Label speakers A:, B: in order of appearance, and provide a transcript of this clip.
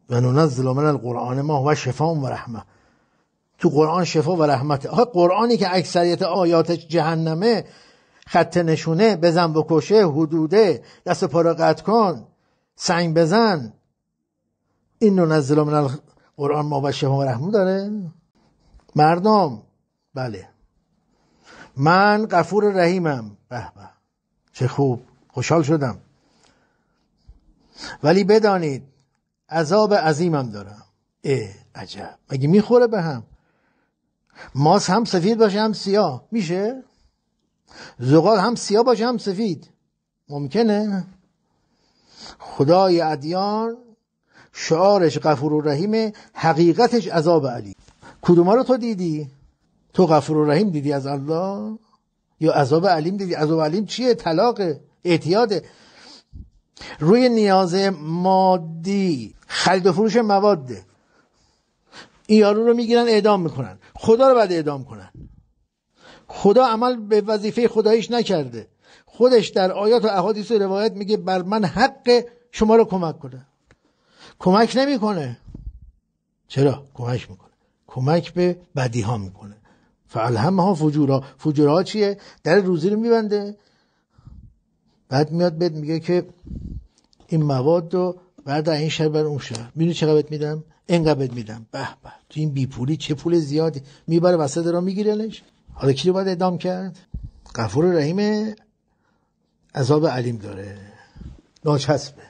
A: و ننزل من القرآن ما هو شفاء و رحمه. تو قرآن شفا و رحمته. آخه قرآنی که اکثریت آیاتش جهنمه، خط نشونه، بزن بکشه، حدوده، دست پا رو قطع کن، سنگ بزن، این ننزل من القرآن ما هو شفاء و رحمه داره؟ مردم بله، من غفور رحیمم. به به چه خوب، خوشحال شدم. ولی بدانید عذاب عظیمم دارم. عجب، مگه میخوره به هم؟ ماس هم سفید باشه هم سیاه میشه؟ زغال هم سیاه باشه هم سفید ممکنه؟ خدای ادیان شعارش غفور و رحیمه، حقیقتش عذاب علی. کدوما رو تو دیدی؟ تو غفور و رحیم دیدی از الله یا عذاب علیم دیدی؟ عذاب علیم چیه؟ طلاق، اعتیاده، روی نیاز مادی، خرید و فروش مواده. این یارو رو میگیرن اعدام میکنن، خدا رو بعد اعدام کنن. خدا عمل به وظیفه خداییش نکرده. خودش در آیات و احادیث و روایت میگه بر من حق شما رو کمک کنه. کمک نمیکنه. چرا؟ کمک میکنه. کمک به بدی ها میکنه. فالهمها فجورها. فجورها چیه؟ در روزی رو میبنده، بعد میاد بهت میگه که این مواد رو بعد این شهر بر اون شهر، میدونی چقدر بهت میدم؟ اینقدر بهت میدم. به به، تو این بی پولی چه پول زیادی، میبره وسط راه میگیرنش. حالا کی رو باید اعدام کرد؟ غفور رحیم، عذاب علیم داره، ناچسبه.